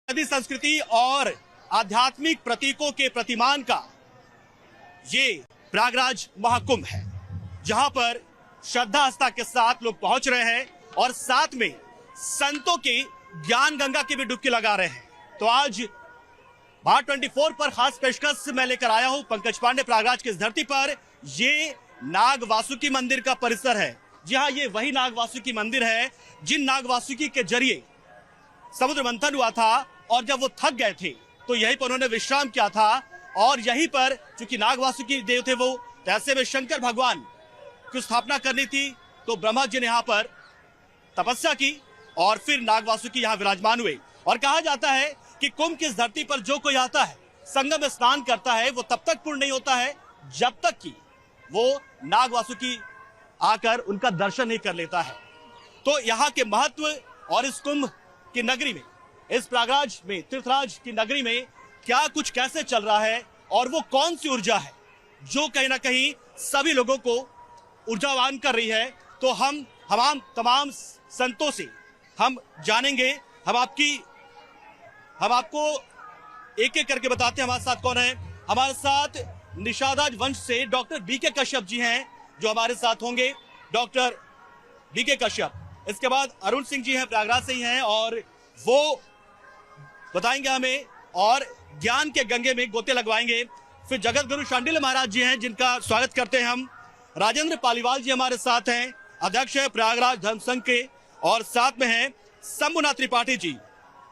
नदी संस्कृति और आध्यात्मिक प्रतीकों के प्रतिमान का ये प्रयागराज महाकुंभ है, जहां पर श्रद्धा आस्था के साथ लोग पहुंच रहे हैं और साथ में संतों की ज्ञान गंगा की भी डुबकी लगा रहे हैं। तो आज भारत 24 पर खास पेशकश मैं लेकर आया हूं पंकज पांडे। प्रयागराज की इस धरती पर ये नाग वासुकी मंदिर का परिसर है। जी हाँ, ये वही नाग वासुकी मंदिर है जिन नाग वासुकी के जरिए समुद्र मंथन हुआ था और जब वो थक गए थे तो यहीं पर उन्होंने विश्राम किया था। और यहीं पर चूंकि नाग वासुकी देव थे वो, तो ऐसे में शंकर भगवान की स्थापना करनी थी, तो ब्रह्मा जी ने यहाँ पर तपस्या की और फिर नाग वासुकी यहाँ विराजमान हुए। और कहा जाता है कि कुंभ की इस धरती पर जो कोई आता है, संगम में स्नान करता है, वो तब तक पूर्ण नहीं होता है जब तक कि वो नाग वासुकी आकर उनका दर्शन नहीं कर लेता है। तो यहाँ के महत्व और इस कुंभ की नगरी में, इस प्रयागराज में, तीर्थराज की नगरी में क्या कुछ कैसे चल रहा है और वो कौन सी ऊर्जा है जो कहीं ना कहीं सभी लोगों को ऊर्जावान कर रही है, तो हम तमाम संतों से हम जानेंगे। हम आपको एक एक करके बताते हैं हमारे साथ कौन है। हमारे साथ निषादराज वंश से डॉक्टर बीके कश्यप जी हैं जो हमारे साथ होंगे। डॉक्टर बीके कश्यप, इसके बाद अरुण सिंह जी हैं, प्रयागराज से ही हैं और वो बताएंगे हमें और ज्ञान के गंगे में गोते लगवाएंगे। फिर जगत गुरु शांडिल्य महाराज जी हैं जिनका स्वागत करते हैं हम। राजेंद्र पालीवाल जी हमारे साथ हैं, अध्यक्ष है प्रयागराज धर्म संघ के, और साथ में हैं शंभुनाथ त्रिपाठी जी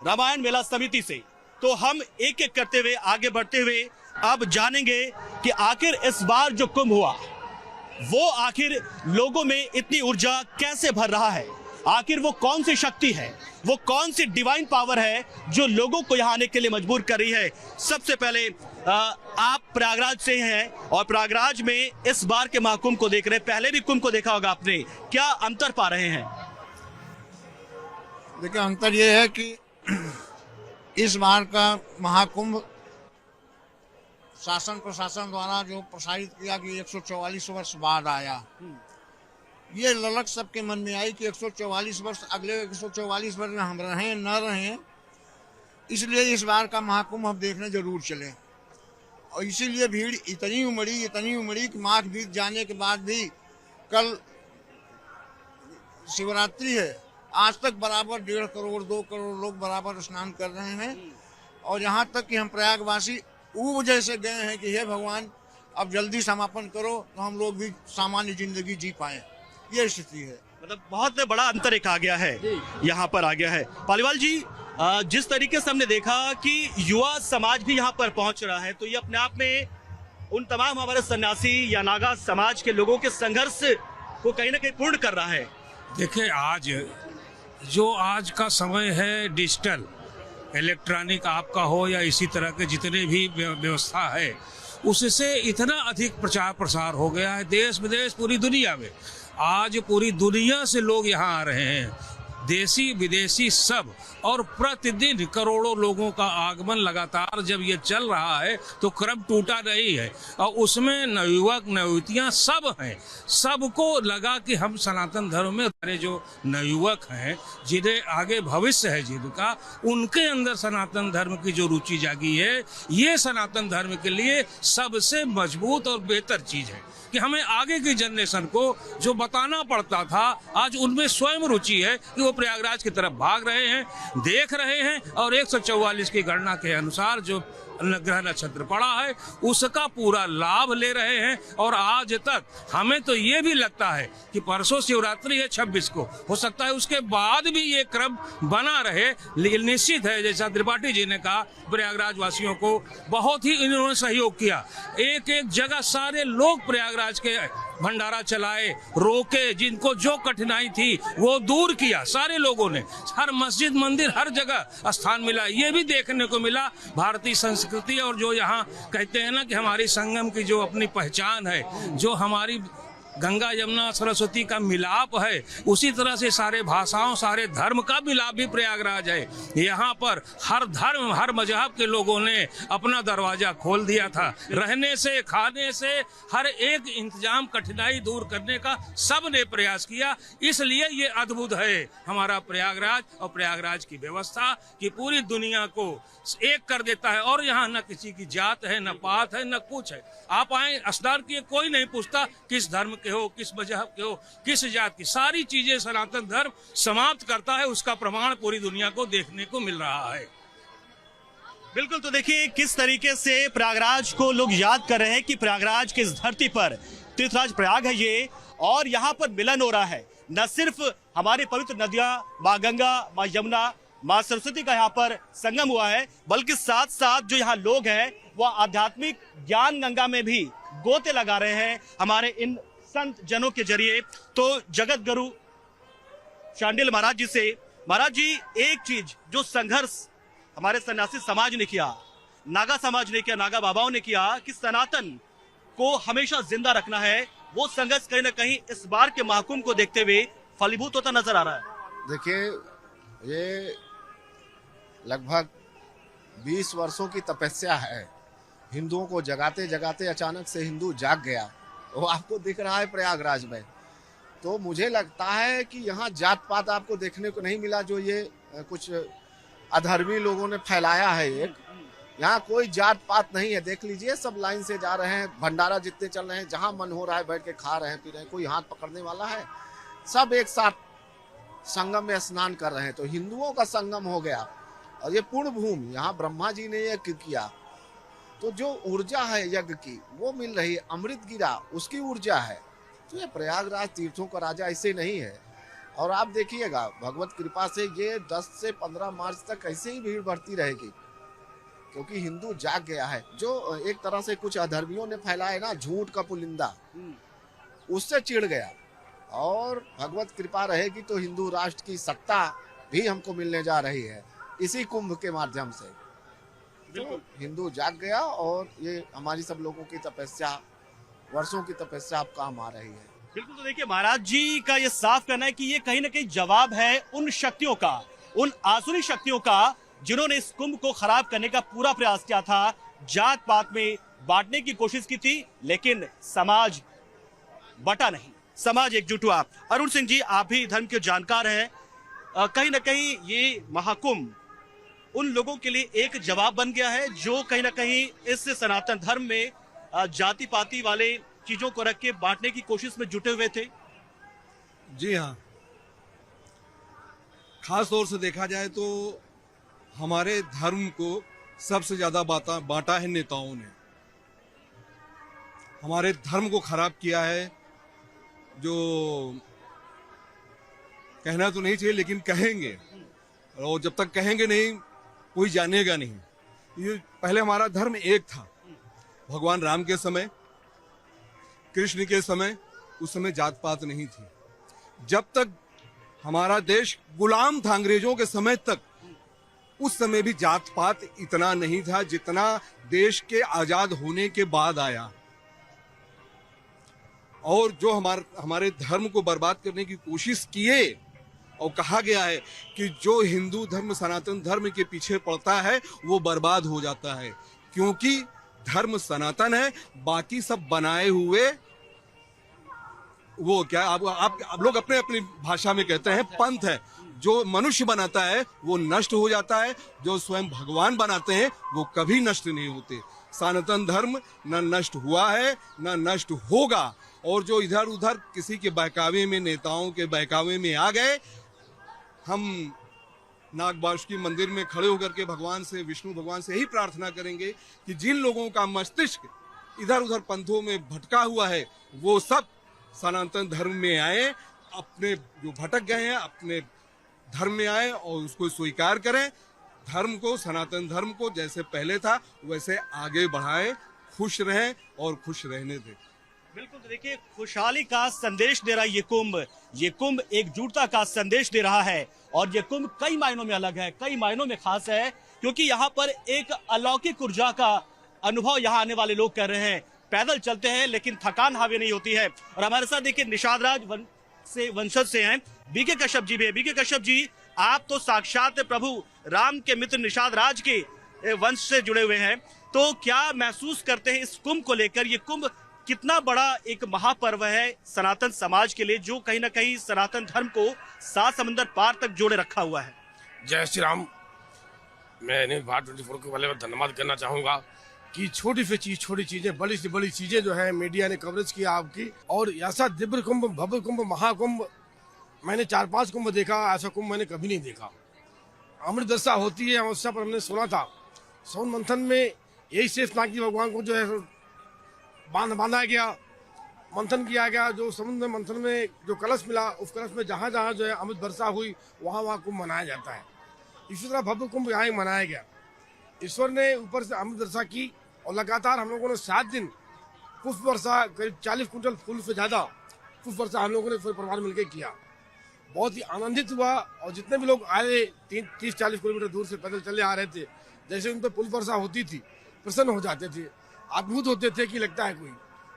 रामायण मेला समिति से। तो हम एक एक करते हुए आगे बढ़ते हुए अब जानेंगे कि आखिर इस बार जो कुंभ हुआ वो आखिर लोगों में इतनी ऊर्जा कैसे भर रहा है। आखिर वो कौन सी शक्ति है, वो कौन सी डिवाइन पावर है जो लोगों को यहाँ आने के लिए मजबूर कर रही है। सबसे पहले आप प्रयागराज से हैं और प्रयागराज में इस बार के महाकुंभ को देख रहे हैं, पहले भी कुंभ को देखा होगा आपने, क्या अंतर पा रहे हैं? देखिए, अंतर ये है कि इस बार का महाकुंभ शासन प्रशासन द्वारा जो प्रसारित किया कि 144 वर्ष बाद आया, ये ललक सबके मन में आई कि 144 वर्ष, अगले 144 वर्ष में हम रहें न रहें, इसलिए इस बार का महाकुंभ हम देखने जरूर चले। और इसीलिए भीड़ इतनी उमड़ी कि माघ बीत जाने के बाद भी कल शिवरात्रि है, आज तक बराबर 1.5 करोड़ 2 करोड़ लोग बराबर स्नान कर रहे हैं। और यहाँ तक कि हम प्रयागवासी ऊब जैसे गए हैं कि हे भगवान अब जल्दी समापन करो तो हम लोग भी सामान्य जिंदगी जी पाए। ये स्थिति है। मतलब बहुत बड़ा अंतर एक आ गया है, यहाँ पर आ गया है। पालीवाल जी, जिस तरीके से हमने देखा कि युवा समाज भी यहाँ पर पहुंच रहा है, तो ये अपने आप में उन तमाम हमारे सन्यासी या नागा समाज के लोगों के संघर्ष को कहीं ना कहीं पूर्ण कर रहा है। देखिए, आज का समय है डिजिटल, इलेक्ट्रॉनिक आपका हो या इसी तरह के जितने भी व्यवस्था है, उससे इतना अधिक प्रचार प्रसार हो गया है देश विदेश पूरी दुनिया में। आज पूरी दुनिया से लोग यहाँ आ रहे हैं, देसी विदेशी सब, और प्रतिदिन करोड़ों लोगों का आगमन लगातार जब ये चल रहा है तो क्रम टूटा नहीं है। और उसमें नवयुवक नवयुवतियाँ सब हैं, सबको लगा कि हम सनातन धर्म में, हमारे जो नवयुवक हैं जिन्हें आगे भविष्य है जिनका, उनके अंदर सनातन धर्म की जो रुचि जागी है, ये सनातन धर्म के लिए सबसे मजबूत और बेहतर चीज़ है कि हमें आगे की जनरेशन को जो बताना पड़ता था, आज उनमें स्वयं रुचि है कि वो प्रयागराज की तरफ भाग रहे हैं, देख रहे हैं। और 144 की गणना के अनुसार जो ग्रह नक्षत्र पड़ा है उसका पूरा लाभ ले रहे हैं। और आज तक हमें तो ये भी लगता है कि परसों शिवरात्रि है 26 को, हो सकता है उसके बाद भी ये क्रम बना रहे। लेकिन निश्चित है, जैसा त्रिपाठी जी ने कहा, प्रयागराज वासियों को बहुत ही इन्होंने सहयोग किया। एक एक जगह सारे लोग प्रयागराज के भंडारा चलाए, रोके, जिनको जो कठिनाई थी वो दूर किया सारे लोगों ने। हर मस्जिद मंदिर हर जगह स्थान मिला। ये भी देखने को मिला भारतीय संस्कृति और जो यहाँ कहते हैं ना कि हमारी संगम की जो अपनी पहचान है, जो हमारी गंगा यमुना सरस्वती का मिलाप है, उसी तरह से सारे भाषाओं सारे धर्म का मिलाप भी प्रयागराज है। यहाँ पर हर धर्म हर मजहब के लोगों ने अपना दरवाजा खोल दिया था। रहने से खाने से हर एक इंतजाम कठिनाई दूर करने का सब ने प्रयास किया। इसलिए ये अद्भुत है हमारा प्रयागराज और प्रयागराज की व्यवस्था कि पूरी दुनिया को एक कर देता है। और यहाँ न किसी की जात है, न पात है, न कुछ है। आप आए स्नान किए, कोई नहीं पूछता किस धर्म के हो, किस मजहब के हो, किस जात की। सारी चीजें सनातन धर्म समाप्त करता है, उसका प्रमाण पूरी दुनिया को देखने को मिल रहा है। बिल्कुल, तो देखिए किस तरीके से प्रयागराज को लोग याद कर रहे हैं कि प्रयागराज की इस धरती पर तीर्थराज प्रयाग है ये, और यहाँ पर मिलन हो रहा है। न सिर्फ हमारी पवित्र नदियां माँ गंगा, माँ यमुना, माँ सरस्वती का यहाँ पर संगम हुआ है, बल्कि साथ साथ जो यहाँ लोग हैं वह आध्यात्मिक ज्ञान गंगा में भी गोते लगा रहे हैं हमारे इन संत जनों के जरिए। तो जगत गुरु शांडिल महाराज जी से, महाराज जी एक चीज जो संघर्ष हमारे सन्यासी समाज ने किया, नागा समाज ने किया, नागा बाबाओं ने किया कि सनातन को हमेशा जिंदा रखना है, वो संघर्ष कहीं ना कहीं इस बार के महाकुंभ को देखते हुए फलीभूत होता नजर आ रहा है। देखिए, ये लगभग 20 वर्षों की तपस्या है। हिंदुओं को जगाते जगाते अचानक से हिंदू जाग गया, वो आपको दिख रहा है प्रयागराज में। तो मुझे लगता है कि यहाँ जात पात आपको देखने को नहीं मिला, जो ये कुछ अधर्मी लोगों ने फैलाया है। एक यहाँ कोई जात पात नहीं है, देख लीजिए सब लाइन से जा रहे हैं, भंडारा जितने चल रहे हैं, जहाँ मन हो रहा है बैठ के खा रहे हैं, पी रहे हैं, कोई हाथ पकड़ने वाला है। सब एक साथ संगम में स्नान कर रहे हैं। तो हिंदुओं का संगम हो गया और ये पूर्ण भूमि, यहाँ ब्रह्मा जी ने यज्ञ किया, तो जो ऊर्जा है यज्ञ की वो मिल रही है। अमृत गिरा उसकी ऊर्जा है। तो ये प्रयागराज तीर्थों का राजा ऐसे नहीं है। और आप देखिएगा भगवत कृपा से ये 10 से 15 मार्च तक ऐसे ही भीड़ बढ़ती रहेगी, क्योंकि हिंदू जाग गया है। जो एक तरह से कुछ अधर्मियों ने फैलाया ना झूठ का पुलिंदा, उससे चिढ़ गया। और भगवत कृपा रहेगी तो हिंदू राष्ट्र की सत्ता भी हमको मिलने जा रही है इसी कुंभ के माध्यम से। तो हिंदू जाग गया और ये हमारी सब लोगों की तपस्या, वर्षों की तपस्या अब काम आ रही है। बिल्कुल, तो देखिए महाराज जी का ये साफ कहना है कि ये कहीं ना कहीं जवाब है उन शक्तियों का, उन आसुरी शक्तियों का जिन्होंने इस कुंभ को खराब करने का पूरा प्रयास किया था, जात पात में बांटने की कोशिश की थी, लेकिन समाज बटा नहीं, समाज एकजुट हुआ। अरुण सिंह जी, आप भी धर्म के जानकार हैं, कहीं ना कहीं ये महाकुंभ उन लोगों के लिए एक जवाब बन गया है जो कहीं ना कहीं इस सनातन धर्म में जाति पाति वाले चीजों को रख के बांटने की कोशिश में जुटे हुए थे। जी हाँ, खास तौर से देखा जाए तो हमारे धर्म को सबसे ज्यादा बांटा है नेताओं ने। हमारे धर्म को खराब किया है, जो कहना तो नहीं चाहिए लेकिन कहेंगे, और जब तक कहेंगे नहीं कोई जानेगा नहीं। ये पहले हमारा धर्म एक था, भगवान राम के समय, कृष्ण के समय, उस समय जात पात नहीं थी। जब तक हमारा देश गुलाम था अंग्रेजों के समय तक, उस समय भी जात पात इतना नहीं था जितना देश के आजाद होने के बाद आया। और जो हमारे धर्म को बर्बाद करने की कोशिश किए, और कहा गया है कि जो हिंदू धर्म सनातन धर्म के पीछे पड़ता है वो बर्बाद हो जाता है, क्योंकि धर्म सनातन है, बाकी सब बनाए हुए वो क्या आप लोग अपने अपनी भाषा में कहते हैं पंथ है। जो मनुष्य बनाता है वो नष्ट हो जाता है, जो स्वयं भगवान बनाते हैं वो कभी नष्ट नहीं होते। सनातन धर्म न नष्ट हुआ है न नष्ट होगा। और जो इधर उधर किसी के बहकावे में, नेताओं के बहकावे में आ गए, हम नागबासुकी मंदिर में खड़े होकर के भगवान से, विष्णु भगवान से यही प्रार्थना करेंगे कि जिन लोगों का मस्तिष्क इधर उधर पंथों में भटका हुआ है वो सब सनातन धर्म में आए, अपने जो भटक गए हैं अपने धर्म में आए और उसको स्वीकार करें। धर्म को, सनातन धर्म को जैसे पहले था वैसे आगे बढ़ाएं, खुश रहें और खुश रहने दें। बिल्कुल, तो देखिए खुशहाली का संदेश दे रहा है ये कुंभ एकजुटता का संदेश दे रहा है। और ये कुंभ कई मायनों में अलग है, कई मायनों में खास है, क्योंकि यहाँ पर एक अलौकिक ऊर्जा का अनुभव यहाँ आने वाले लोग कर रहे हैं। पैदल चलते हैं लेकिन थकान हावी नहीं होती है। और हमारे साथ देखिए निषाद राज वंशज से हैं बीके कश्यप जी भी है। बीके कश्यप जी, आप तो साक्षात प्रभु राम के मित्र निषाद राज के वंश से जुड़े हुए हैं, तो क्या महसूस करते हैं इस कुंभ को लेकर? ये कुंभ कितना बड़ा एक महापर्व है सनातन समाज के लिए, जो कहीं ना कहीं सनातन धर्म को 7 समंदर पार तक जोड़े रखा हुआ है। जय श्री राम। मैं न्यूज़ भारत 24 के वाले में धन्यवाद करना चाहूँगा कि छोटी चीजें बड़ी से बड़ी चीजें जो है मीडिया ने कवरेज किया आपकी। और ऐसा दिव्य कुंभ, भव्य कुंभ, महाकुंभ मैंने 4-5 कुंभ देखा, ऐसा कुंभ मैंने कभी नहीं देखा। अमृत वर्षा होती है, अमावस्या पर हमने सुना था सोन मंथन में यही शेषनाग भगवान को जो है बांधा गया, मंथन किया गया। जो समुद्र मंथन में जो कलश मिला, उस कलश में जहाँ जहाँ जो है अमृत वर्षा हुई वहाँ कुंभ मनाया जाता है। इसी तरह भव्य कुंभ यहाँ मनाया गया। ईश्वर ने ऊपर से अमृत वर्षा की और लगातार हम लोगों ने 7 दिन पुष्प वर्षा, करीब 40 कुंटल फूल से ज़्यादा पुष्प वर्षा हम लोगों ने पूरे परिवार मिलकर किया। बहुत ही आनंदित हुआ। और जितने भी लोग आए 30-40 किलोमीटर दूर से पैदल चले आ रहे थे, जैसे उन पर पुष्प वर्षा होती थी प्रसन्न हो जाते थे, अद्भुत होते थे कि लगता है कोई।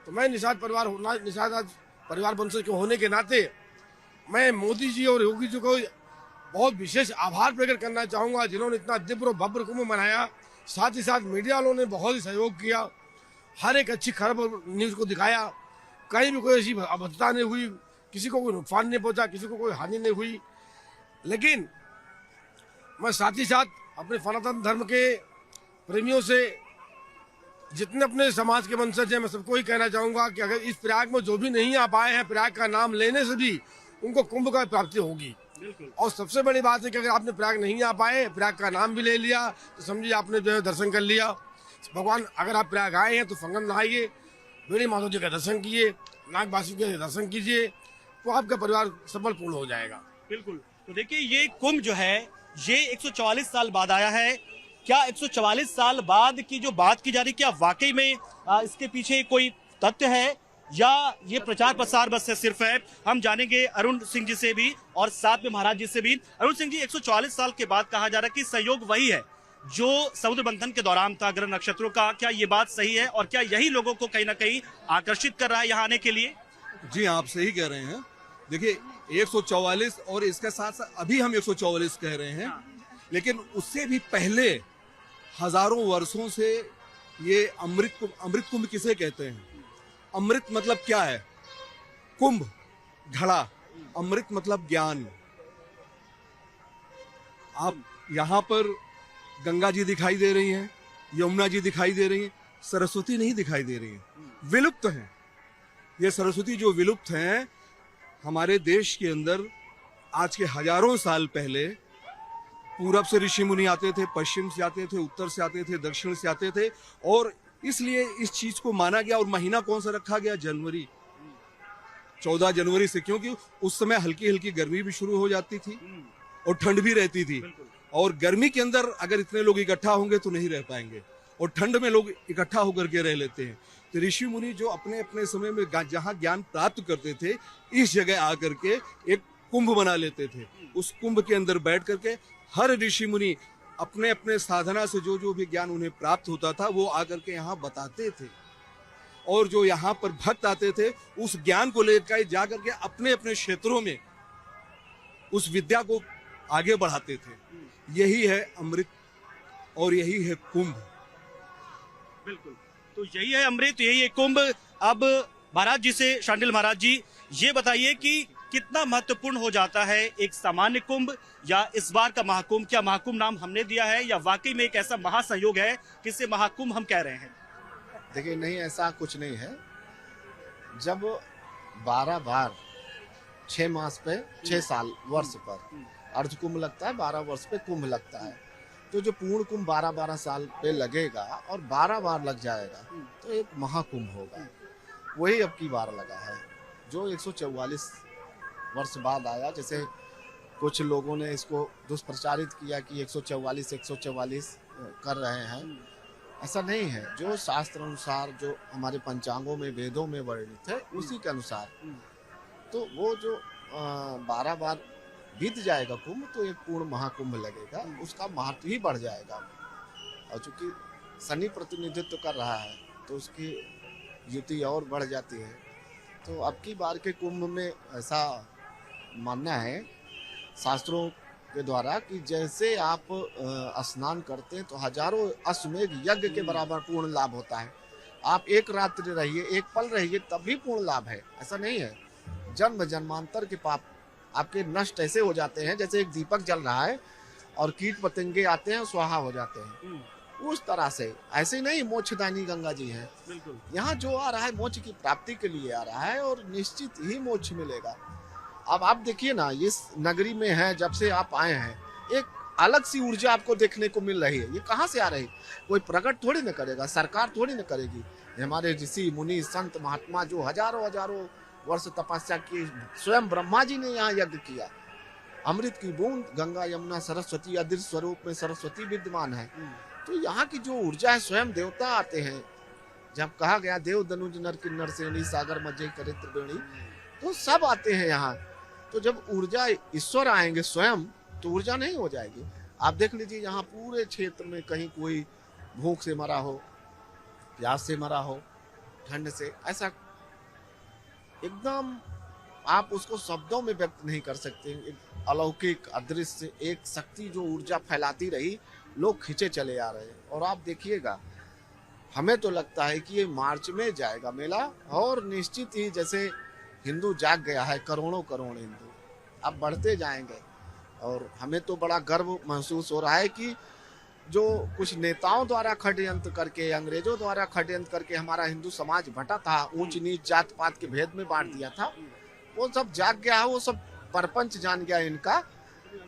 तो मैं निषाद परिवार वंशज के होने के नाते मैं मोदी जी और योगी जी को बहुत विशेष आभार प्रकट करना चाहूँगा, जिन्होंने इतना दिव्य और भव्य कुंभ मनाया। साथ ही साथ मीडिया वालों ने बहुत ही सहयोग किया, हर एक अच्छी खबर न्यूज़ को दिखाया। कहीं भी कोई ऐसी अभद्रता नहीं हुई, किसी को कोई नुकसान नहीं पहुंचा, किसी को कोई हानि नहीं हुई। लेकिन मैं साथ ही साथ अपने सनातन धर्म के प्रेमियों से, जितने अपने समाज के वंशज हैं, मैं सबको ही कहना चाहूँगा कि अगर इस प्रयाग में जो भी नहीं आ पाए हैं, प्रयाग का नाम लेने से भी उनको कुंभ का प्राप्ति होगी। और सबसे बड़ी बात है कि अगर आपने प्रयाग नहीं आ पाए, प्रयाग का नाम भी ले लिया, तो समझिए आपने जो है दर्शन कर लिया। भगवान, अगर आप प्रयाग आए हैं तो संगम नहाइए, बेड़ी माधव जी का दर्शन किए, नागवासी के दर्शन कीजिए, तो आपका परिवार सफल पूर्ण हो जाएगा। बिल्कुल। तो देखिए ये कुंभ जो है ये 144 साल बाद आया है। क्या 144 साल बाद की जो बात की जा रही, क्या वाकई में इसके पीछे कोई तथ्य है या ये प्रचार प्रसार बस से सिर्फ है? हम जानेंगे अरुण सिंह जी से भी और साथ में महाराज जी से भी। अरुण सिंह जी, 144 साल के बाद कहा जा रहा है कि संयोग वही है जो समुद्र मंथन के दौरान था ग्रह नक्षत्रों का, क्या ये बात सही है? और क्या यही लोगों को कहीं ना कहीं आकर्षित कर रहा है यहाँ आने के लिए? जी, आप सही कह रहे हैं। देखिए 144 और इसके साथ साथ अभी हम 144 कह रहे हैं, लेकिन उससे भी पहले हजारों वर्षों से ये अमृत कुंभ किसे कहते हैं? अमृत मतलब क्या है? कुंभ, घड़ा। अमृत मतलब ज्ञान। आप यहाँ पर गंगा जी दिखाई दे रही हैं, यमुना जी दिखाई दे रही हैं, सरस्वती नहीं दिखाई दे रही हैं, विलुप्त हैं। ये सरस्वती जो विलुप्त हैं, हमारे देश के अंदर आज के हजारों साल पहले पूरब से ऋषि मुनि आते थे, पश्चिम से आते थे, उत्तर से आते थे, दक्षिण से आते थे, और इसलिए इस चीज को माना गया। और महीना कौन सा रखा गया? जनवरी, 14 जनवरी से, क्योंकि उस समय हल्की हल्की गर्मी भी शुरू हो जाती थी और ठंड भी रहती थी। और गर्मी के अंदर अगर इतने लोग इकट्ठा होंगे तो नहीं रह पाएंगे, और ठंड में लोग इकट्ठा होकर के रह लेते हैं। तो ऋषि मुनि जो अपने अपने समय में जहाँ ज्ञान प्राप्त करते थे, इस जगह आकर के एक कुंभ बना लेते थे। उस कुंभ के अंदर बैठ करके हर ऋषि मुनि अपने अपने साधना से जो भी ज्ञान उन्हें प्राप्त होता था वो आकर के यहाँ बताते थे। और जो यहाँ पर भक्त आते थे, उस ज्ञान को लेकर जा करके अपने अपने क्षेत्रों में उस विद्या को आगे बढ़ाते थे। यही है अमृत और यही है कुंभ। बिल्कुल, तो यही है अमृत, यही है कुंभ। अब महाराज जी से, शांडिल महाराज जी, ये बताइए कि कितना महत्वपूर्ण हो जाता है एक सामान्य कुंभ या इस बार का महाकुंभ? क्या महाकुंभ नाम हमने दिया है या वाकई में एक ऐसा महासंयोग है किसे महाकुंभ हम कह रहे हैं? देखिए, नहीं, ऐसा कुछ नहीं है। जब 12 बार 6 मास पे 6 साल वर्ष पर अर्ध कुंभ लगता है, 12 वर्ष पे कुंभ लगता है, तो जो पूर्ण कुंभ 12-12 साल पे लगेगा और 12 बार लग जाएगा तो एक महाकुंभ होगा। वही अब की बार लगा है, जो 144 वर्ष बाद आया। जैसे कुछ लोगों ने इसको दुष्प्रचारित किया कि 144 कर रहे हैं, ऐसा नहीं है। जो शास्त्र अनुसार, जो हमारे पंचांगों में, वेदों में वर्णित है, उसी के अनुसार तो वो जो 12 बार बीत जाएगा कुंभ, तो एक पूर्ण महाकुंभ लगेगा, उसका महत्व ही बढ़ जाएगा। और चूंकि शनि प्रतिनिधित्व कर रहा है, तो उसकी युति और बढ़ जाती है। तो अब की बार के कुंभ में ऐसा मानना है शास्त्रों के द्वारा कि जैसे आप स्नान करते हैं तो हजारों अश्वमेघ यज्ञ के बराबर पूर्ण लाभ होता है। आप एक रात्रि रहिए, एक पल रहिए, तब भी पूर्ण लाभ है। ऐसा नहीं है, जन्म जन्मांतर के पाप आपके नष्ट ऐसे हो जाते हैं जैसे एक दीपक जल रहा है और कीट पतंगे आते हैं स्वाहा हो जाते हैं, उस तरह से। ऐसे ही नहीं मोक्षदायिनी गंगा जी है, बिल्कुल। यहाँ जो आ रहा है मोक्ष की प्राप्ति के लिए आ रहा है और निश्चित ही मोक्ष मिलेगा। अब आप देखिए ना, इस नगरी में है जब से आप आए हैं, एक अलग सी ऊर्जा आपको देखने को मिल रही है। ये कहाँ से आ रही? कोई प्रकट थोड़ी न करेगा, सरकार थोड़ी न करेगी। हमारे ऋषि मुनि संत महात्मा जो हजारों हजारों वर्ष तपस्या की, स्वयं ब्रह्मा जी ने यहाँ यज्ञ किया। अमृत की बूंद गंगा यमुना सरस्वती अदृश्य स्वरूप में सरस्वती विद्यमान है। तो यहाँ की जो ऊर्जा है, स्वयं देवता आते हैं। जब कहा गया देव दनुज नर किन्नर सेनी सागर मज्जय करे त्रिवेणी, तो सब आते हैं यहाँ। तो जब ऊर्जा ईश्वर आएंगे स्वयं, तो ऊर्जा नहीं हो जाएगी। आप देख लीजिए यहाँ पूरे क्षेत्र में कहीं कोई भूख से मरा हो, प्यास से मरा हो, ठंड से, ऐसा एकदम आप उसको शब्दों में व्यक्त नहीं कर सकते। एक अलौकिक अदृश्य एक शक्ति जो ऊर्जा फैलाती रही, लोग खींचे चले आ रहे हैं। और आप देखिएगा, हमें तो लगता है कि ये मार्च में जाएगा मेला, और निश्चित ही जैसे हिंदू जाग गया है, करोड़ों करोड़ हिंदू अब बढ़ते जाएंगे। और हमें तो बड़ा गर्व महसूस हो रहा है कि जो कुछ नेताओं द्वारा षड्यंत्र करके, अंग्रेजों द्वारा षड्यंत्र करके हमारा हिंदू समाज बटा था, ऊंच नीच जात पात के भेद में बांट दिया था, वो सब जाग गया है, वो सब परपंच जान गया इनका।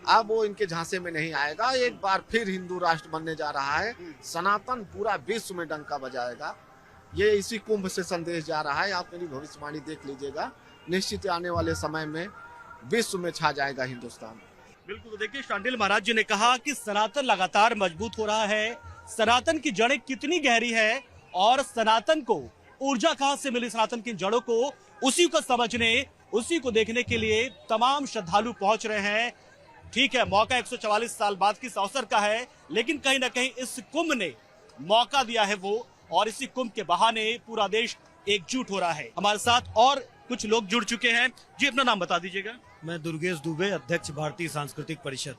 अब वो इनके झांसे में नहीं आएगा। एक बार फिर हिंदू राष्ट्र बनने जा रहा है, सनातन पूरा विश्व में डंका बजाएगा। ये इसी कुंभ से संदेश जा रहा है। आप मेरी भविष्यवाणी देख लीजिएगा, निश्चित आने वाले समय में विश्व में छा जाएगा हिंदुस्तान। बिल्कुल। तो देखिए, शांडिल महाराज जी ने कहा कि सनातन लगातार मजबूत हो रहा है, सनातन की जड़ें कितनी गहरी है और सनातन को ऊर्जा कहां से मिली, सनातन की जड़ों को, उसी को समझने, उसी को देखने के लिए तमाम श्रद्धालु पहुंच रहे हैं। ठीक है, मौका 144 साल बाद किस अवसर का है, लेकिन कहीं ना कहीं इस कुंभ ने मौका दिया है वो, और इसी कुंभ के बहाने पूरा देश एकजुट हो रहा है। हमारे साथ और कुछ लोग जुड़ चुके हैं। जी, अपना नाम बता दीजिएगा। मैं दुर्गेश दुबे, अध्यक्ष भारतीय सांस्कृतिक परिषद।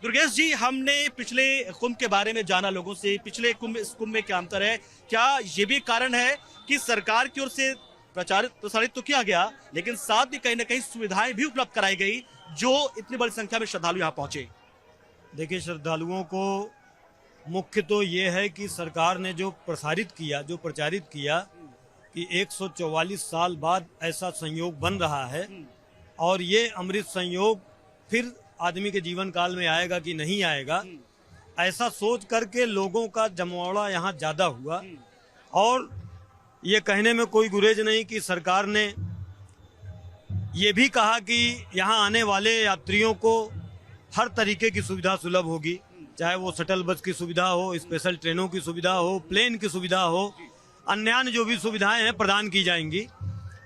दुर्गेश जी, हमने पिछले कुंभ के बारे में जाना लोगों से, पिछले कुंभ इस कुंभ में क्या अंतर है? क्या ये भी कारण है कि सरकार की ओर से प्रसारित तो किया गया, लेकिन साथ ही कहीं ना कहीं सुविधाएं भी उपलब्ध कराई गई, जो इतनी बड़ी संख्या में श्रद्धालु यहाँ पहुंचे? देखिए, श्रद्धालुओं को मुख्य तो ये है कि सरकार ने जो प्रचारित किया कि 144 साल बाद ऐसा संयोग बन रहा है, और ये अमृत संयोग फिर आदमी के जीवन काल में आएगा कि नहीं आएगा, ऐसा सोच करके लोगों का जमावड़ा यहाँ ज्यादा हुआ। और ये कहने में कोई गुरेज नहीं कि सरकार ने ये भी कहा कि यहाँ आने वाले यात्रियों को हर तरीके की सुविधा सुलभ होगी, चाहे वो शटल बस की सुविधा हो, स्पेशल ट्रेनों की सुविधा हो, प्लेन की सुविधा हो, अन्य जो भी सुविधाएं हैं प्रदान की जाएंगी।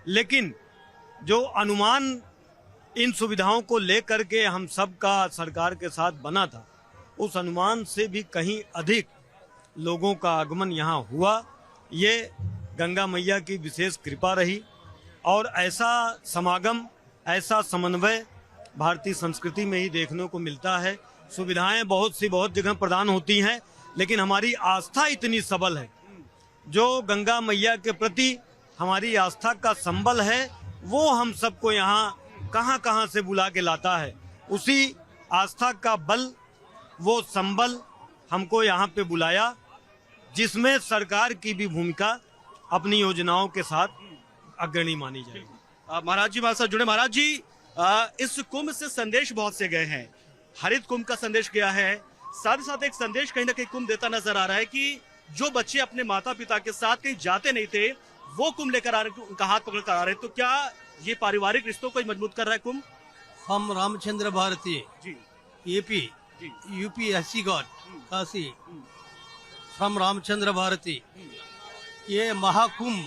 लेकिन जो अनुमान इन सुविधाओं को लेकर के हम सब का सरकार के साथ बना था, उस अनुमान से भी कहीं अधिक लोगों का आगमन यहाँ हुआ। ये गंगा मैया की विशेष कृपा रही, और ऐसा समागम, ऐसा समन्वय भारतीय संस्कृति में ही देखने को मिलता है। सुविधाएं बहुत जगह प्रदान होती हैं, लेकिन हमारी आस्था इतनी सबल है, जो गंगा मैया के प्रति हमारी आस्था का संबल है, वो हम सबको यहाँ कहाँ कहाँ से बुला के लाता है। उसी आस्था का बल, वो संबल हमको यहाँ पे बुलाया, जिसमें सरकार की भी भूमिका अपनी योजनाओं के साथ अग्रणी मानी जाएगी। महाराज जी हमारे साथ जुड़े। महाराज जी, इस कुंभ से संदेश बहुत से गए हैं। हरित कुंभ का संदेश गया है, साथ ही साथ एक संदेश कहीं ना कहीं कुंभ देता नजर आ रहा है कि जो बच्चे अपने माता पिता के साथ कहीं जाते नहीं थे, वो कुंभ लेकर आ रहे, उनका हाथ पकड़ कर आ रहे। तो क्या ये पारिवारिक रिश्तों को मजबूत कर रहा है कुंभ? हम Ramchandra Bharti ji, UP SC god Kashi, from Ramchandra Bharti. ये महाकुंभ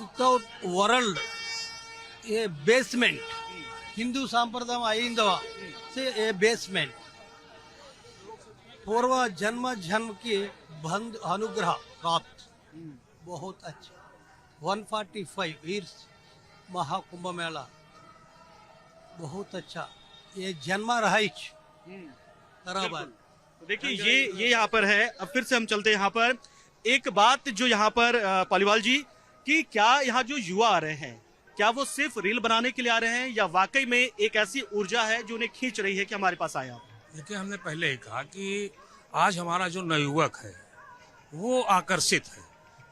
विदाउट वर्ल्ड, ये बेसमेंट हिंदू संप्रदाय आइंदवा से ये बेसमेंट पूर्व जन्म के बंध अनुग्रह प्राप्त बहुत अच्छा 145 ईयर्स महाकुंभ मेला बहुत अच्छा। ये जन्मा रहाइच बराबर। तो देखिए ये यहाँ पर है। अब फिर से हम चलते हैं यहाँ पर। एक बात जो यहाँ पर पालीवाल जी, कि क्या यहाँ जो युवा आ रहे हैं, क्या वो सिर्फ रील बनाने के लिए आ रहे हैं या वाकई में एक ऐसी ऊर्जा है जो उन्हें खींच रही है कि हमारे पास आया? देखिए, हमने पहले ही कहा कि आज हमारा जो नवयुवक है वो आकर्षित है,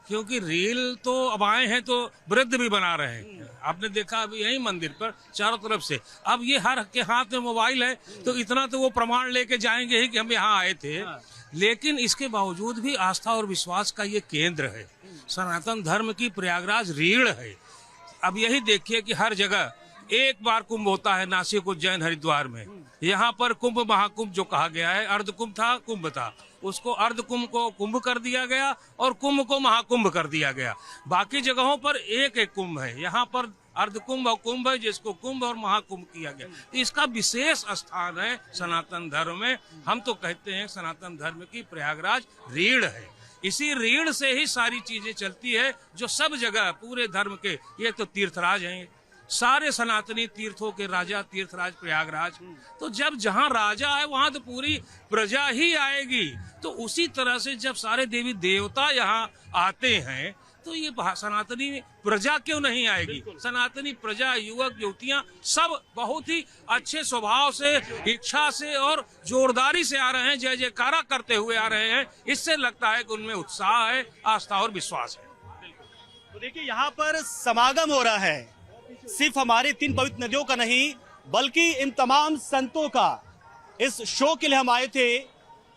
क्योंकि रील तो अब आए हैं तो वृद्ध भी बना रहे हैं। आपने देखा अभी यही मंदिर पर चारों तरफ से, अब ये हर के हाथ में मोबाइल है, तो इतना तो वो प्रमाण लेके जाएंगे ही कि हम यहाँ आए थे। लेकिन इसके बावजूद भी आस्था और विश्वास का ये केंद्र है, सनातन धर्म की प्रयागराज रीढ़ है। अब यही देखिए कि हर जगह एक बार कुंभ होता है, नासिक, उज्जैन, हरिद्वार में। यहाँ पर कुंभ महाकुंभ जो कहा गया है, अर्ध कुंभ था, कुंभ था, उसको अर्ध कुंभ को कुंभ कर दिया गया और कुंभ को महाकुंभ कर दिया गया। बाकी जगहों पर एक एक कुंभ है, यहाँ पर अर्ध कुंभ और कुंभ है, जिसको कुंभ और महाकुंभ किया गया। तो इसका विशेष स्थान है सनातन धर्म में। हम तो कहते हैं सनातन धर्म की प्रयागराज रीढ़ है। इसी रीढ़ से ही सारी चीजें चलती है, जो सब जगह पूरे धर्म के, ये तो तीर्थराज हैं, सारे सनातनी तीर्थों के राजा तीर्थराज प्रयागराज। तो जब जहाँ राजा है वहां तो पूरी प्रजा ही आएगी। तो उसी तरह से जब सारे देवी देवता यहाँ आते हैं तो ये सनातनी प्रजा क्यों नहीं आएगी? सनातनी प्रजा, युवक युवतियां सब बहुत ही अच्छे स्वभाव से, इच्छा से और जोरदारी से आ रहे हैं, जय जयकारा करते हुए आ रहे हैं। इससे लगता है कि उनमें उत्साह है, आस्था और विश्वास है। तो देखिए यहाँ पर समागम हो रहा है, सिर्फ हमारी 3 पवित्र नदियों का नहीं बल्कि इन तमाम संतों का। इस शो के लिए हम आए थे,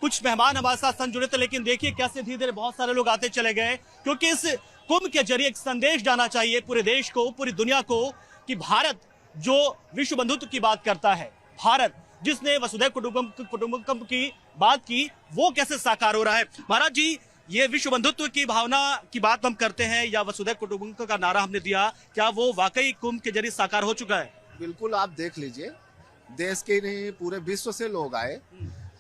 कुछ मेहमान हमारे साथ संग जुड़े थे, लेकिन देखिए कैसे धीरे धीरे बहुत सारे लोग आते चले गए, क्योंकि इस कुंभ के जरिए एक संदेश जाना चाहिए पूरे देश को, पूरी दुनिया को, कि भारत जो विश्व बंधुत्व की बात करता है, भारत जिसने वसुधैव कुटुंबकम की बात की, वो कैसे साकार हो रहा है। महाराज जी, ये विश्व बंधुत्व की भावना की बात हम करते हैं या वसुधैव कुटुंबकम का नारा हमने दिया, क्या वो वाकई कुंभ के जरिए साकार हो चुका है? बिल्कुल, आप देख लीजिए, देश के नहीं पूरे विश्व से लोग आए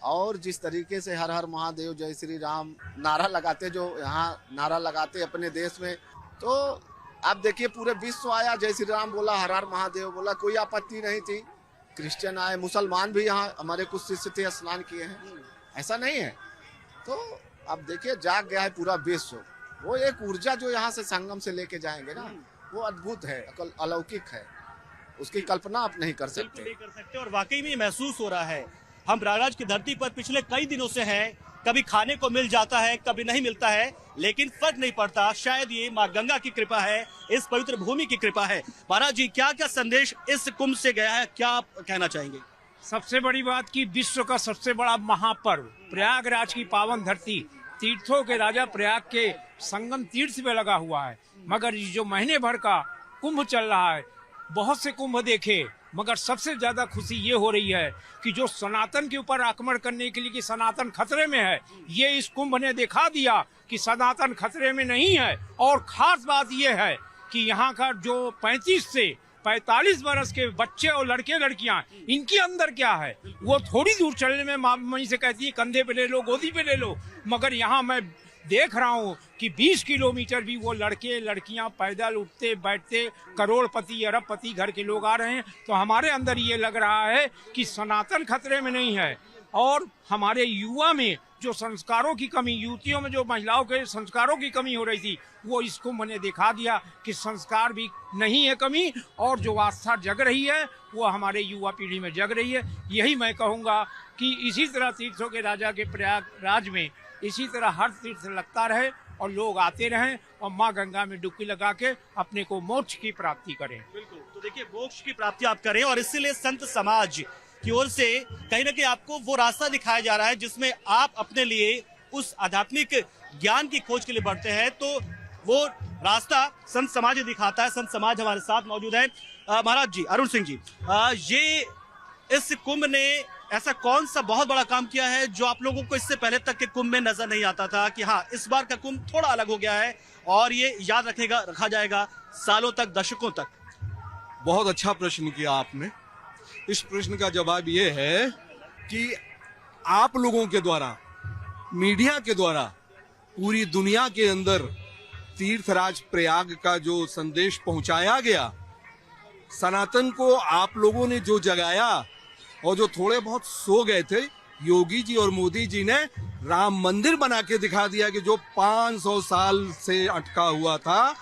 और जिस तरीके से हर हर महादेव, जय श्री राम नारा लगाते, जो यहाँ नारा लगाते अपने देश में, तो आप देखिए पूरे विश्व आया, जय श्री राम बोला, हर हर महादेव बोला, कोई आपत्ति नहीं थी। क्रिश्चियन आए, मुसलमान भी यहाँ हमारे कुछ शिष्य थे, स्नान किए हैं, ऐसा नहीं है। तो अब देखिए जाग गया है पूरा विश्व। वो एक ऊर्जा जो यहाँ से संगम से लेके जाएंगे ना, वो अद्भुत है, अलौकिक है, उसकी कल्पना आप नहीं कर सकते। और वाकई में महसूस हो रहा है, हम प्रयागराज की धरती पर पिछले कई दिनों से हैं, कभी खाने को मिल जाता है, कभी नहीं मिलता है, लेकिन फर्क नहीं पड़ता। शायद ये माँ गंगा की कृपा है, इस पवित्र भूमि की कृपा है। महाराज जी, क्या क्या संदेश इस कुंभ से गया है, क्या आप कहना चाहेंगे? सबसे बड़ी बात कि विश्व का सबसे बड़ा महापर्व प्रयागराज की पावन धरती, तीर्थों के राजा प्रयाग के संगम तीर्थ पे लगा हुआ है। मगर ये जो महीने भर का कुंभ चल रहा है, बहुत से कुंभ देखे, मगर सबसे ज्यादा खुशी ये हो रही है कि जो सनातन के ऊपर आक्रमण करने के लिए कि सनातन खतरे में है, ये इस कुंभ ने दिखा दिया कि सनातन खतरे में नहीं है। और खास बात ये है कि यहाँ का जो 35 से 45 वर्ष के बच्चे और लड़के लड़कियां, इनके अंदर क्या है, वो थोड़ी दूर चलने में मम्मी से कहती है कंधे पे ले लो, गोदी पे ले लो, मगर यहाँ मैं देख रहा हूँ कि 20 किलोमीटर भी वो लड़के लड़कियां पैदल उठते बैठते, करोड़पति अरबपति घर के लोग आ रहे हैं। तो हमारे अंदर ये लग रहा है कि सनातन खतरे में नहीं है। और हमारे युवा में जो संस्कारों की कमी, युवतियों में जो महिलाओं के संस्कारों की कमी हो रही थी, वो इस कुंभ ने दिखा दिया कि संस्कार भी नहीं है कमी, और जो आस्था जग रही है वो हमारे युवा पीढ़ी में जग रही है। यही मैं कहूँगा कि इसी तरह तीर्थों के राजा के प्रयागराज में इसी तरह हर तीर्थ लगता रहे और लोग आते रहें और माँ गंगा में डुबकी लगा के अपने को मोक्ष की प्राप्ति करें। बिल्कुल, तो देखिए मोक्ष की प्राप्ति आप करें, और इसीलिए संत समाज की ओर से कहीं ना कहीं आपको वो रास्ता दिखाया जा रहा है जिसमें आप अपने लिए उस आध्यात्मिक ज्ञान की खोज के लिए बढ़ते हैं। तो वो रास्ता संत समाज दिखाता है। संत समाज हमारे साथ मौजूद है। महाराज जी, अरुण सिंह जी, ये इस कुंभ ने ऐसा कौन सा बहुत बड़ा काम किया है जो आप लोगों को इससे पहले तक के कुंभ में नजर नहीं आता था कि हाँ, इस बार का कुंभ थोड़ा अलग हो गया है और ये याद रखा जाएगा सालों तक, दशकों तक? बहुत अच्छा प्रश्न किया आपने। इस प्रश्न का जवाब ये है कि आप लोगों के द्वारा, मीडिया के द्वारा पूरी दुनिया के अंदर तीर्थराज प्रयाग का जो संदेश पहुंचाया गया, सनातन को आप लोगों ने जो जगाया, और जो थोड़े बहुत सो गए थे, योगी जी और मोदी जी ने राम मंदिर बना के दिखा दिया कि जो 500 साल से अटका हुआ था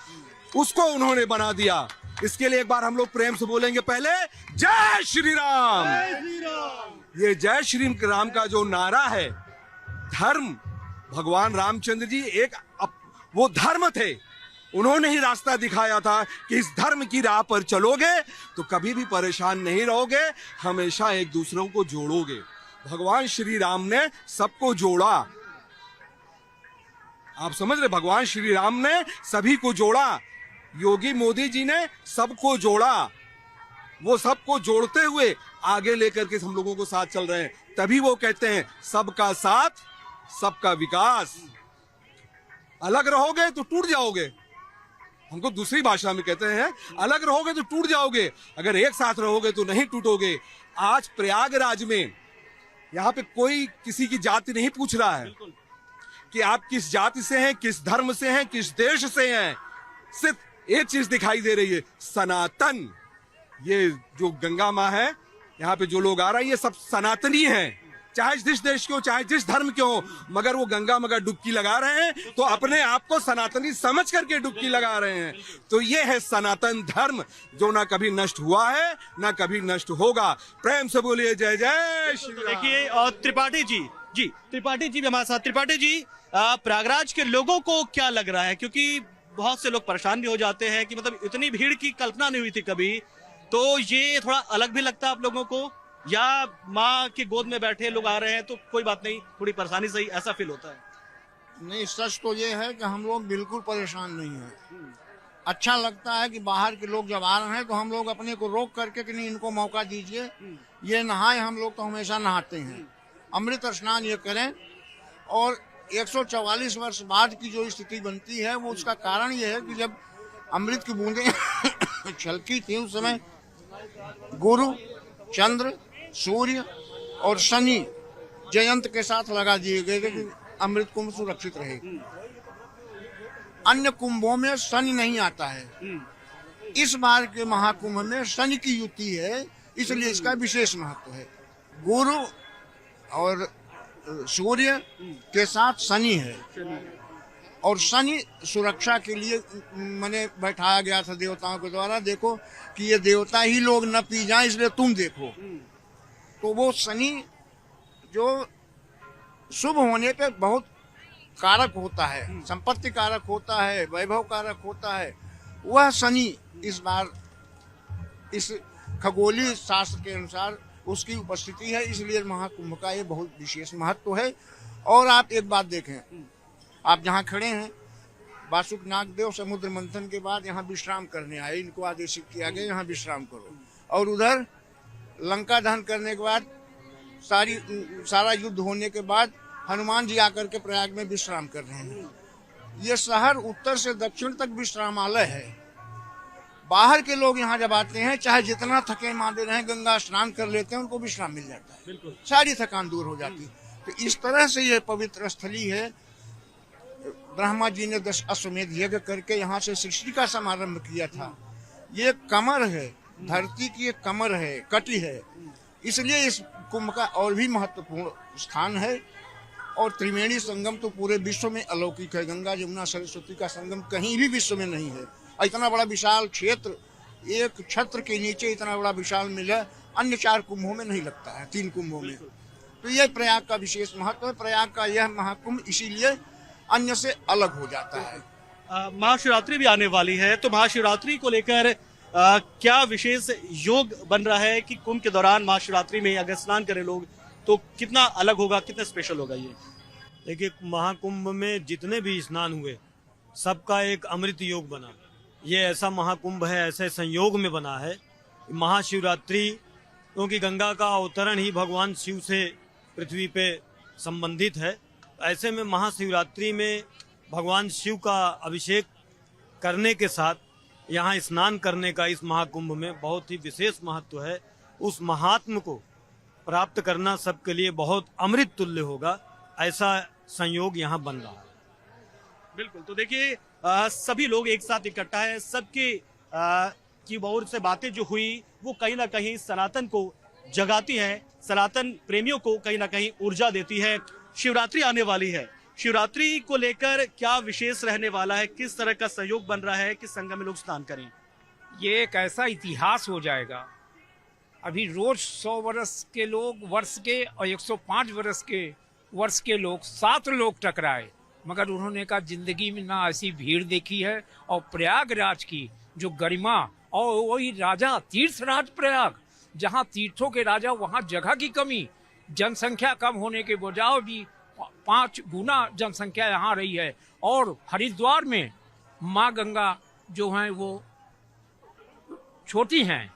उसको उन्होंने बना दिया। इसके लिए एक बार हम लोग प्रेम से बोलेंगे पहले जय श्री राम। ये जय श्री राम का जो नारा है, धर्म, भगवान रामचंद्र जी वो धर्म थे, उन्होंने ही रास्ता दिखाया था कि इस धर्म की राह पर चलोगे तो कभी भी परेशान नहीं रहोगे, हमेशा एक दूसरों को जोड़ोगे। भगवान श्री राम ने सबको जोड़ा, आप समझ रहे, भगवान श्री राम ने सभी को जोड़ा, योगी मोदी जी ने सबको जोड़ा, वो सबको जोड़ते हुए आगे लेकर के हम लोगों को साथ चल रहे हैं। तभी वो कहते हैं सबका साथ सबका विकास। अलग रहोगे तो टूट जाओगे, हमको दूसरी भाषा में कहते हैं अलग रहोगे तो टूट जाओगे, अगर एक साथ रहोगे तो नहीं टूटोगे। आज प्रयागराज में यहाँ पे कोई किसी की जाति नहीं पूछ रहा है कि आप किस जाति से हैं, किस धर्म से हैं, किस देश से हैं। सिर्फ एक चीज दिखाई दे रही है, सनातन। ये जो गंगा माँ है, यहाँ पे जो लोग आ रहे हैं ये सब सनातनी हैं, चाहे जिस देश के हो, चाहे जिस धर्म के हो, मगर वो गंगा मगर डुबकी लगा रहे हैं तो अपने आप को सनातनी समझ करके डुबकी लगा रहे हैं। तो ये है सनातन धर्म, जो ना कभी नष्ट हुआ है ना कभी नष्ट होगा। प्रेम से बोलिए जय जय श्री राम। देखिए, और त्रिपाठी जी भी हमारे साथ। त्रिपाठी जी, प्रयागराज के लोगों को क्या लग रहा है, क्योंकि बहुत से लोग परेशान भी हो जाते हैं कि मतलब इतनी भीड़ की कल्पना नहीं हुई थी कभी, तो ये थोड़ा अलग भी लगता है आप लोगों को, या माँ की गोद में बैठे लोग आ रहे हैं तो कोई बात नहीं, थोड़ी परेशानी सही, ऐसा फील होता है? नहीं, सच तो ये है कि हम लोग बिल्कुल परेशान नहीं हैं। अच्छा लगता है कि बाहर के लोग जब आ रहे हैं तो हम लोग अपने को रोक करके कि नहीं, इनको मौका दीजिए, ये नहाए। हम लोग तो हमेशा नहाते हैं, अमृत स्नान ये करें। और 144 वर्ष बाद की जो स्थिति बनती है वो उसका कारण ये है कि जब अमृत की बूंदें छलकी थी उस समय गुरु, चंद्र, सूर्य और शनि जयंत के साथ लगा दिए गए कि अमृत कुंभ सुरक्षित रहे। अन्य कुंभों में शनि नहीं आता है, इस बार के महाकुंभ में शनि की युति है, इसलिए इसका विशेष महत्व है। गुरु और सूर्य के साथ शनि है, और शनि सुरक्षा के लिए मैंने बैठाया गया था देवताओं के द्वारा, देखो कि ये देवता ही लोग न पी जाएं इसलिए तुम देखो। तो वो शनि जो शुभ होने पे बहुत कारक होता है, संपत्ति कारक होता है, वैभव कारक होता है, वह शनि इस बार इस खगोलीय शास्त्र के अनुसार उसकी उपस्थिति है, इसलिए महाकुंभ का ये बहुत विशेष महत्व है। और आप एक बात देखें, आप जहाँ खड़े हैं, वासुक नागदेव समुद्र मंथन के बाद यहाँ विश्राम करने आए, इनको आदेशित किया गया यहाँ विश्राम करो। और उधर लंका दहन करने के बाद सारा युद्ध होने के बाद हनुमान जी आकर के प्रयाग में विश्राम कर रहे हैं। ये शहर उत्तर से दक्षिण तक विश्रामालय है। बाहर के लोग यहाँ जब आते हैं, चाहे जितना थके मांदे रहे, गंगा स्नान कर लेते हैं, उनको विश्राम मिल जाता है, सारी थकान दूर हो जाती है। तो इस तरह से ये पवित्र स्थली है। ब्रह्मा जी ने 10 अश्वमेध यज्ञ करके यहाँ से सृष्टि का समारंभ किया था। ये कमर है, धरती की एक कमर है, कटी है, इसलिए इस कुंभ का और भी महत्वपूर्ण स्थान है। और त्रिवेणी संगम तो पूरे विश्व में अलौकिक है। गंगा जमुना सरस्वती का संगम कहीं भी विश्व में नहीं है। इतना बड़ा विशाल क्षेत्र, एक छत्र के नीचे इतना बड़ा विशाल मेला अन्य 4 कुंभों में नहीं लगता है, 3 कुंभों में। तो यह प्रयाग का विशेष महत्व है। प्रयाग का यह महाकुंभ इसीलिए अन्य से अलग हो जाता है। महाशिवरात्रि भी आने वाली है, तो महाशिवरात्रि को लेकर क्या विशेष योग बन रहा है कि कुंभ के दौरान महाशिवरात्रि में अगर स्नान करें लोग तो कितना अलग होगा, कितना स्पेशल होगा? ये देखिए, महाकुंभ में जितने भी स्नान हुए सबका एक अमृत योग बना। ये ऐसा महाकुंभ है, ऐसे संयोग में बना है। महाशिवरात्रि क्योंकि गंगा का अवतरण ही भगवान शिव से पृथ्वी पे संबंधित है, ऐसे में महाशिवरात्रि में भगवान शिव का अभिषेक करने के साथ यहाँ स्नान करने का इस महाकुंभ में बहुत ही विशेष महत्व है। उस महात्म को प्राप्त करना सबके लिए बहुत अमृत तुल्य होगा, ऐसा संयोग यहाँ बन रहा है। बिल्कुल। तो देखिए, सभी लोग एक साथ इकट्ठा है, सबके की ओर से बातें जो हुई वो कहीं ना कहीं सनातन को जगाती हैं, सनातन प्रेमियों को कहीं ना कहीं ऊर्जा देती है। शिवरात्रि आने वाली है, शिवरात्रि को लेकर क्या विशेष रहने वाला है, किस तरह का सहयोग बन रहा है कि संगम में लोग स्नान करें? ये एक ऐसा इतिहास हो जाएगा। अभी रोज 100 वर्ष के लोग वर्ष के और 105 वर्ष के लोग 7 लोग टकराए, मगर उन्होंने कहा जिंदगी में ना ऐसी भीड़ देखी है। और प्रयागराज की जो गरिमा, और वही राजा तीर्थराज प्रयाग, जहाँ तीर्थों के राजा, वहाँ जगह की कमी, जनसंख्या कम होने के बजाय भी 5 गुना जनसंख्या यहाँ रही है। और हरिद्वार में माँ गंगा जो हैं वो छोटी हैं,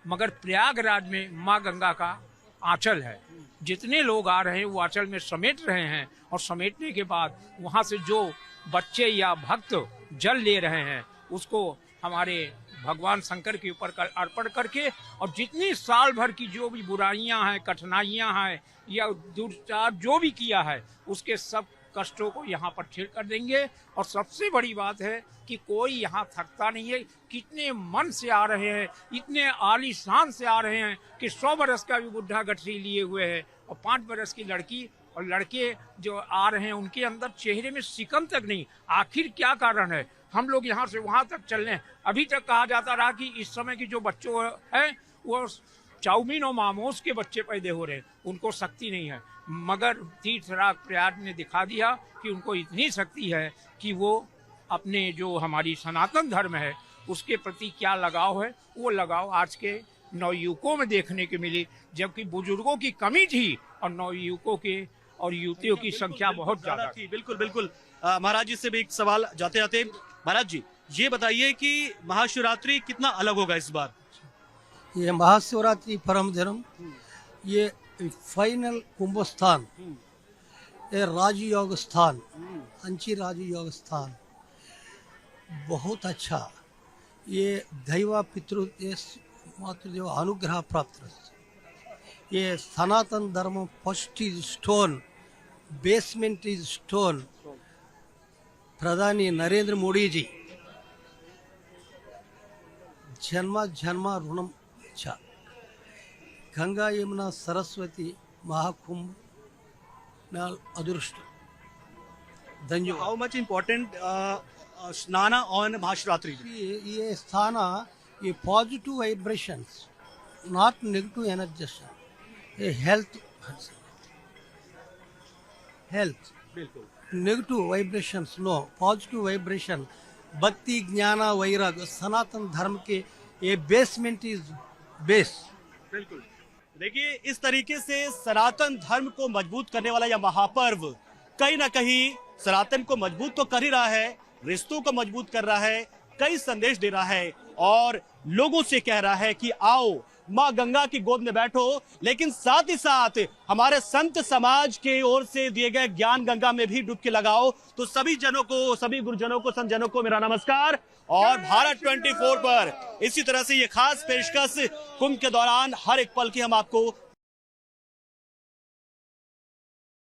मगर प्रयागराज में माँ गंगा का आंचल है। जितने लोग आ रहे हैं वो आंचल में समेट रहे हैं, और समेटने के बाद वहाँ से जो बच्चे या भक्त जल ले रहे हैं उसको हमारे भगवान शंकर के ऊपर अर्पण करके, और जितनी साल भर की जो भी बुराइयां हैं, कठिनाइयां हैं या दुर्चार जो भी किया है, उसके सब कष्टों को यहाँ पर ठीक कर देंगे। और सबसे बड़ी बात है कि कोई यहाँ थकता नहीं है। कितने मन से आ रहे हैं, इतने आलीशान से आ रहे हैं कि 100 बरस का भी बुढ़ा गठरी लिए हुए है, और 5 बरस की लड़की और लड़के जो आ रहे हैं उनके अंदर चेहरे में सिकन तक नहीं। आखिर क्या कारण है? हम लोग यहाँ से वहाँ तक चल रहे हैं। अभी तक कहा जाता रहा कि इस समय की जो बच्चों हैं वो चाउमीन और मामोस के बच्चे पैदा हो रहे हैं, उनको शक्ति नहीं है। मगर तीर्थराज प्रयाग ने दिखा दिया कि उनको इतनी शक्ति है कि वो अपने जो हमारी सनातन धर्म है उसके प्रति क्या लगाव है, वो लगाव आज के नवयुवकों में देखने को मिली। जबकि बुजुर्गों की कमी थी और नवयुवकों के और युवतियों की संख्या बहुत ज्यादा थी। बिल्कुल बिल्कुल। महाराज जी से भी एक सवाल जाते जाते, महाराज जी ये बताइए कि महाशिवरात्रि कितना अलग होगा इस बार? ये महाशिवरात्रि परम धर्म, ये फाइनल कुंभ स्थान, ये राजयोग स्थान, अंची राजयोग स्थान, बहुत अच्छा। ये दैवा पितृ मातृदेव अनुग्रह प्राप्त। ये Sanatan Dharma first is stone, basement is stone. प्रधानी नरेंद्र मोदी जी जन्म जन्म ऋणम च। गंगा यमुना सरस्वती महाकुंभ नाल अदृष्ट। धन्यवाद। How much important snan on Mahashivratri? ये स्थान, ये positive vibrations, not negative energies. ये हेल्थ बिल्कुल negative vibrations no, positive vibration, भक्ति ज्ञान वैराग, सनातन धर्म के ये बेसमेंट इज बेस। बिल्कुल। देखिए इस तरीके से सनातन धर्म को मजबूत करने वाला यह महापर्व कहीं ना कहीं सनातन को मजबूत तो कर ही रहा है, रिश्तों को मजबूत कर रहा है, कई संदेश दे रहा है और लोगों से कह रहा है कि आओ माँ गंगा की गोद में बैठो। लेकिन साथ ही साथ हमारे संत समाज के ओर से दिए गए ज्ञान गंगा में भी डुबकी लगाओ। तो सभी जनों को, सभी गुरुजनों को, संत जनों को मेरा नमस्कार। और भारत 24 पर इसी तरह से ये खास पेशकश कुंभ के दौरान हर एक पल की हम आपको